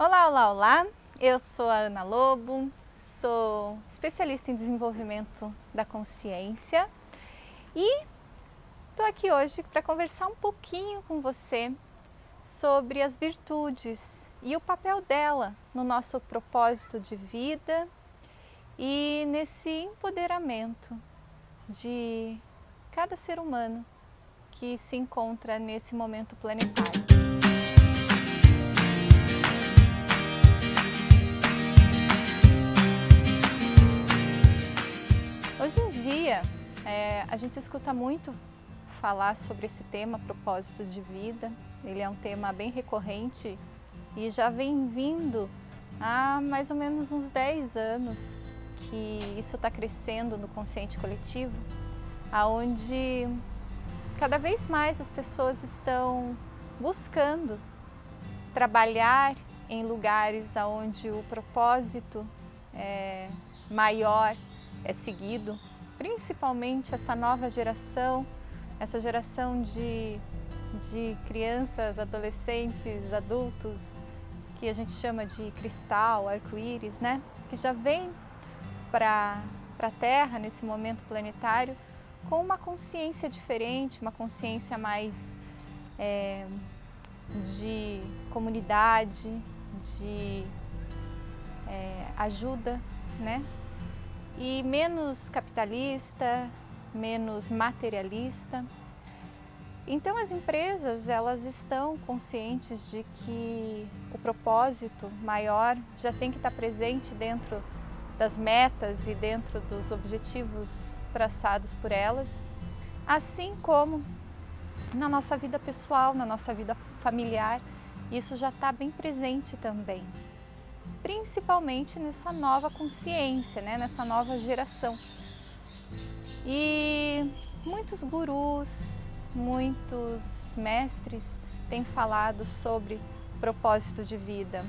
Olá, olá, olá! Eu sou a Ana Lobo, sou especialista em desenvolvimento da consciência e estou aqui hoje para conversar um pouquinho com você sobre as virtudes e o papel dela no nosso propósito de vida e nesse empoderamento de cada ser humano que se encontra nesse momento planetário. Hoje em dia, a gente escuta muito falar sobre esse tema, propósito de vida. Ele é um tema bem recorrente e já vem vindo há mais ou menos uns 10 anos que isso está crescendo no consciente coletivo, aonde cada vez mais as pessoas estão buscando trabalhar em lugares onde o propósito maior é seguido, principalmente essa nova geração, essa geração de crianças, adolescentes, adultos, que a gente chama de cristal, arco-íris, né? Que já vem para a Terra nesse momento planetário com uma consciência diferente, uma consciência mais de comunidade, de ajuda, né? E menos capitalista, menos materialista. Então as empresas, elas estão conscientes de que o propósito maior já tem que estar presente dentro das metas e dentro dos objetivos traçados por elas, assim como na nossa vida pessoal, na nossa vida familiar, isso já está bem presente também. Principalmente nessa nova consciência, né? Nessa nova geração. E muitos gurus, muitos mestres têm falado sobre propósito de vida.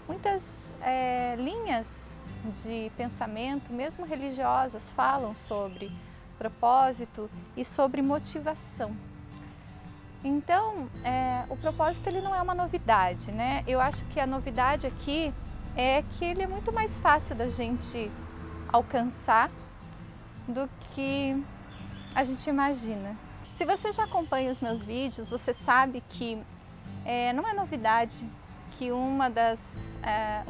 Muitas linhas de pensamento, mesmo religiosas, falam sobre propósito e sobre motivação. Então, o propósito ele não é uma novidade, né? Eu acho que a novidade aqui é que ele é muito mais fácil da gente alcançar do que a gente imagina. Se você já acompanha os meus vídeos, você sabe que não é novidade que um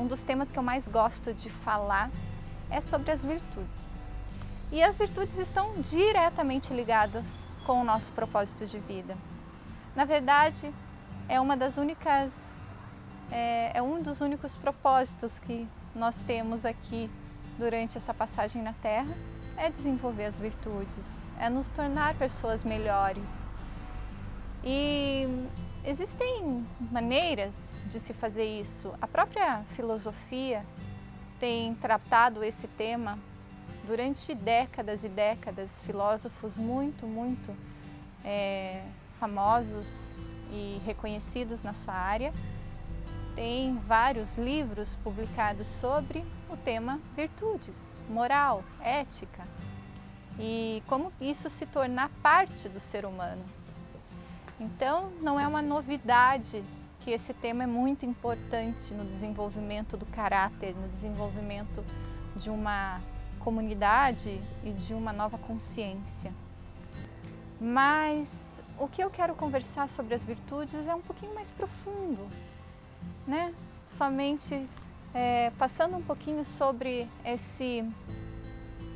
dos temas que eu mais gosto de falar é sobre as virtudes. E as virtudes estão diretamente ligadas com o nosso propósito de vida. Na verdade, é um dos únicos propósitos que nós temos aqui durante essa passagem na Terra, é desenvolver as virtudes, é nos tornar pessoas melhores. E existem maneiras de se fazer isso. A própria filosofia tem tratado esse tema durante décadas e décadas, filósofos muito famosos e reconhecidos na sua área. Tem vários livros publicados sobre o tema virtudes, moral, ética e como isso se tornar parte do ser humano. Então, não é uma novidade que esse tema é muito importante no desenvolvimento do caráter, no desenvolvimento de uma comunidade e de uma nova consciência. Mas o que eu quero conversar sobre as virtudes é um pouquinho mais profundo, né? Somente passando um pouquinho sobre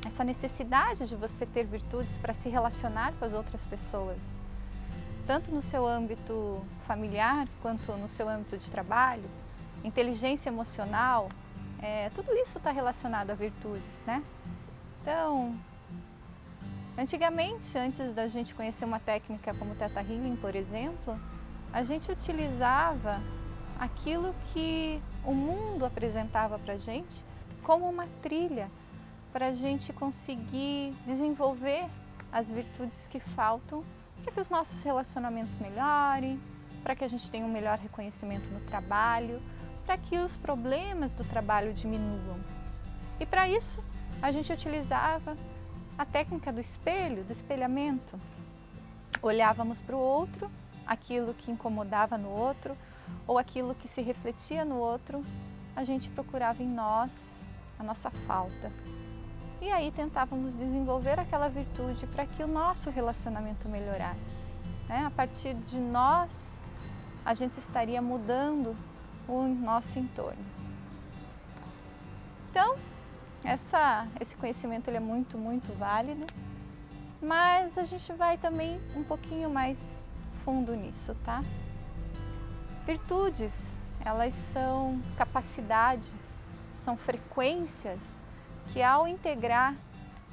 essa necessidade de você ter virtudes para se relacionar com as outras pessoas, tanto no seu âmbito familiar quanto no seu âmbito de trabalho, inteligência emocional, tudo isso está relacionado a virtudes, né? Então, antigamente, antes da gente conhecer uma técnica como o Theta Healing, por exemplo, a gente utilizava aquilo que o mundo apresentava para a gente como uma trilha para a gente conseguir desenvolver as virtudes que faltam para que os nossos relacionamentos melhorem, para que a gente tenha um melhor reconhecimento no trabalho, para que os problemas do trabalho diminuam. E para isso, a gente utilizava a técnica do espelho, do espelhamento. Olhávamos para o outro, aquilo que incomodava no outro, ou aquilo que se refletia no outro, a gente procurava em nós a nossa falta. E aí tentávamos desenvolver aquela virtude para que o nosso relacionamento melhorasse, né? A partir de nós, a gente estaria mudando o nosso entorno. Então, esse conhecimento ele é muito, muito válido, mas a gente vai também um pouquinho mais fundo nisso, tá? Virtudes, elas são capacidades, são frequências que ao integrar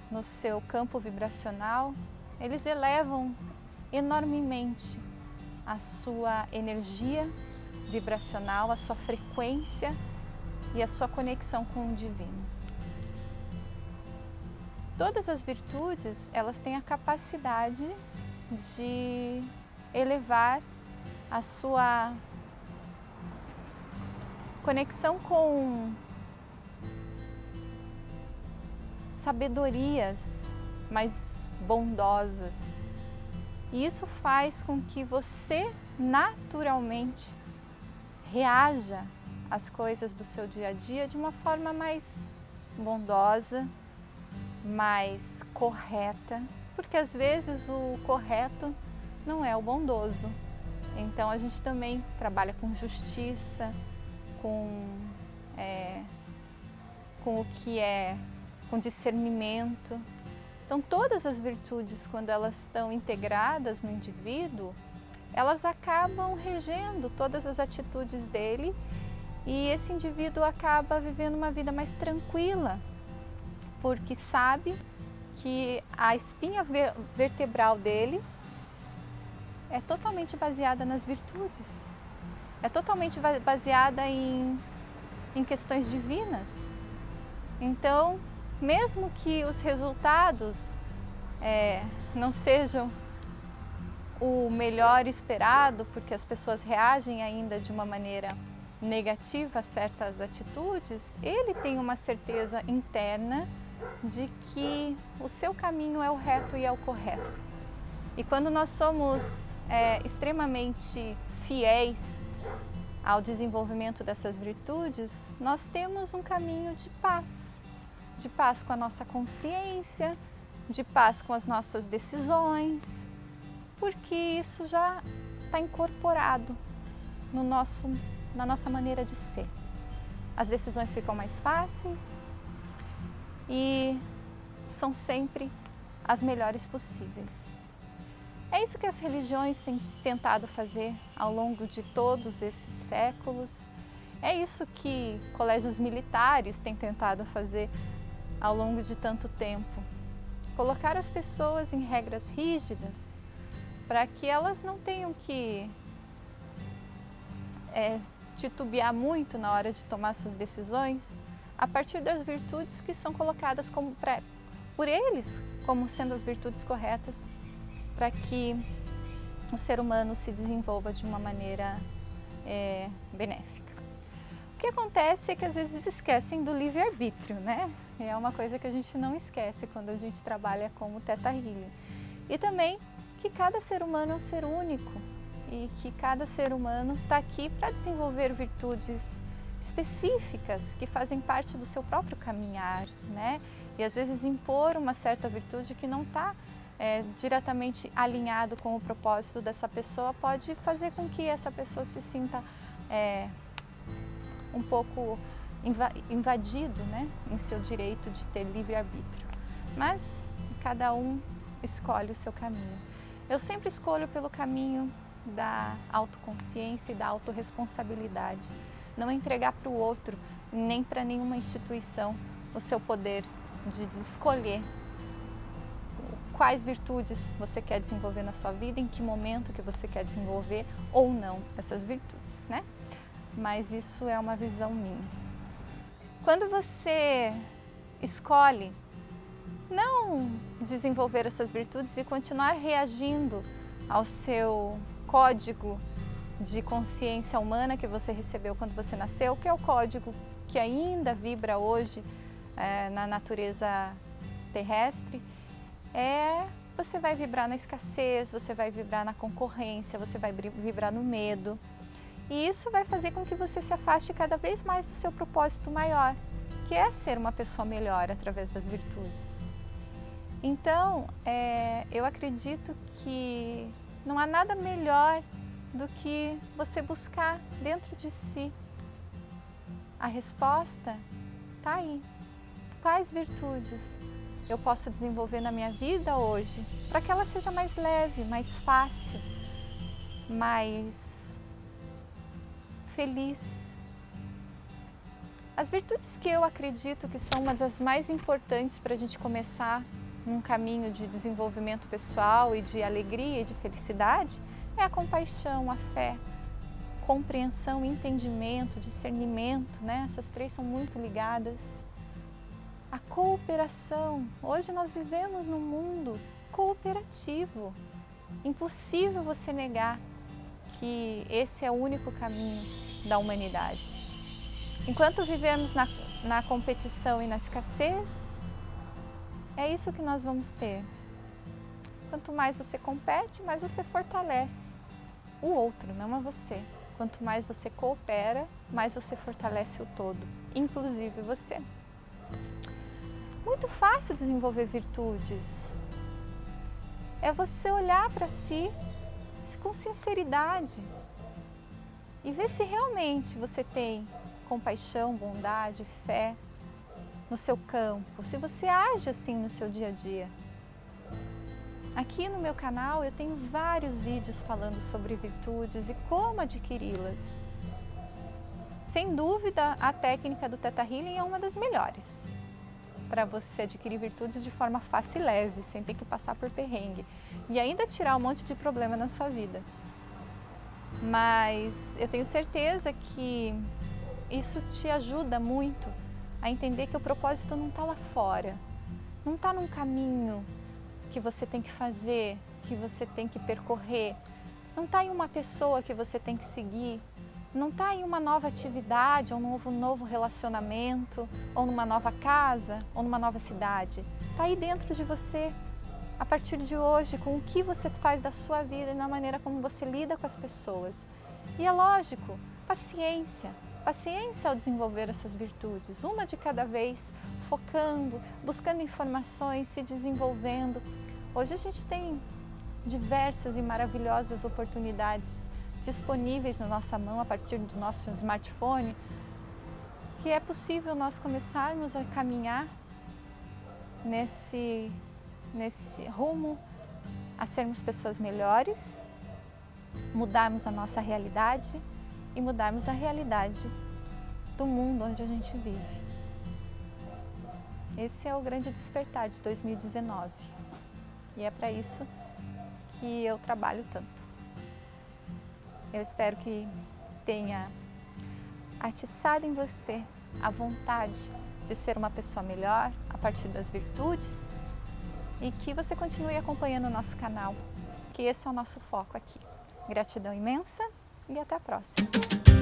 no seu campo vibracional, eles elevam enormemente a sua energia vibracional, a sua frequência e a sua conexão com o divino. Todas as virtudes, elas têm a capacidade de elevar a sua conexão com sabedorias mais bondosas. E isso faz com que você naturalmente reaja às coisas do seu dia a dia de uma forma mais bondosa, mais correta, porque às vezes o correto não é o bondoso. Então a gente também trabalha com justiça, com com discernimento. Então todas as virtudes, quando elas estão integradas no indivíduo, elas acabam regendo todas as atitudes dele e esse indivíduo acaba vivendo uma vida mais tranquila, porque sabe que a espinha vertebral dele é totalmente baseada nas virtudes, é totalmente baseada em questões divinas. Então, mesmo que os resultados não sejam o melhor esperado, porque as pessoas reagem ainda de uma maneira negativa a certas atitudes, ele tem uma certeza interna de que o seu caminho é o reto e é o correto. E quando nós somos extremamente fiéis ao desenvolvimento dessas virtudes, nós temos um caminho de paz com a nossa consciência, de paz com as nossas decisões, porque isso já está incorporado na nossa maneira de ser. As decisões ficam mais fáceis e são sempre as melhores possíveis. É isso que as religiões têm tentado fazer ao longo de todos esses séculos. É isso que colégios militares têm tentado fazer ao longo de tanto tempo. Colocar as pessoas em regras rígidas para que elas não tenham que titubear muito na hora de tomar suas decisões a partir das virtudes que são colocadas por eles como sendo as virtudes corretas para que o ser humano se desenvolva de uma maneira benéfica. O que acontece é que às vezes esquecem do livre-arbítrio, né? É uma coisa que a gente não esquece quando a gente trabalha como Theta Healing. E também que cada ser humano é um ser único e que cada ser humano está aqui para desenvolver virtudes específicas que fazem parte do seu próprio caminhar, né? E às vezes impor uma certa virtude que não está diretamente alinhado com o propósito dessa pessoa pode fazer com que essa pessoa se sinta um pouco invadido, né, em seu direito de ter livre-arbítrio. Mas cada um escolhe o seu caminho. Eu sempre escolho pelo caminho da autoconsciência e da autorresponsabilidade. Não entregar para o outro, nem para nenhuma instituição, o seu poder de escolher quais virtudes você quer desenvolver na sua vida, em que momento que você quer desenvolver ou não essas virtudes, né? Mas isso é uma visão minha. Quando você escolhe não desenvolver essas virtudes e continuar reagindo ao seu código de consciência humana que você recebeu quando você nasceu, que é o código que ainda vibra hoje na natureza terrestre, você vai vibrar na escassez, você vai vibrar na concorrência, você vai vibrar no medo. E isso vai fazer com que você se afaste cada vez mais do seu propósito maior, que é ser uma pessoa melhor através das virtudes. Então, eu acredito que não há nada melhor do que você buscar dentro de si. A resposta está aí. Quais virtudes eu posso desenvolver na minha vida hoje para que ela seja mais leve, mais fácil, mais feliz? As virtudes que eu acredito que são uma das mais importantes para a gente começar num caminho de desenvolvimento pessoal e de alegria e de felicidade é a compaixão, a fé, compreensão, entendimento, discernimento, né? Essas três são muito ligadas. A cooperação. Hoje nós vivemos num mundo cooperativo. Impossível você negar que esse é o único caminho da humanidade. Enquanto vivemos na competição e na escassez, é isso que nós vamos ter. Quanto mais você compete, mais você fortalece o outro, não a você. Quanto mais você coopera, mais você fortalece o todo, inclusive você. Muito fácil desenvolver virtudes. É você olhar para si com sinceridade e ver se realmente você tem compaixão, bondade, fé no seu campo, se você age assim no seu dia a dia. Aqui no meu canal eu tenho vários vídeos falando sobre virtudes e como adquiri-las. Sem dúvida, a técnica do Theta Healing é uma das melhores para você adquirir virtudes de forma fácil e leve, sem ter que passar por perrengue e ainda tirar um monte de problema na sua vida. Mas eu tenho certeza que isso te ajuda muito a entender que o propósito não está lá fora, não está num caminho que você tem que fazer, que você tem que percorrer, não está em uma pessoa que você tem que seguir, não está em uma nova atividade, ou um novo relacionamento, ou numa nova casa, ou numa nova cidade. Está aí dentro de você, a partir de hoje, com o que você faz da sua vida e na maneira como você lida com as pessoas. E é lógico, paciência. Paciência ao desenvolver as suas virtudes, uma de cada vez, focando, buscando informações, se desenvolvendo. Hoje a gente tem diversas e maravilhosas oportunidades disponíveis na nossa mão a partir do nosso smartphone, que é possível nós começarmos a caminhar nesse rumo a sermos pessoas melhores, mudarmos a nossa realidade e mudarmos a realidade do mundo onde a gente vive. Esse é o grande despertar de 2019 e é para isso que eu trabalho tanto. Eu espero que tenha atiçado em você a vontade de ser uma pessoa melhor a partir das virtudes e que você continue acompanhando o nosso canal, que esse é o nosso foco aqui. Gratidão imensa e até a próxima!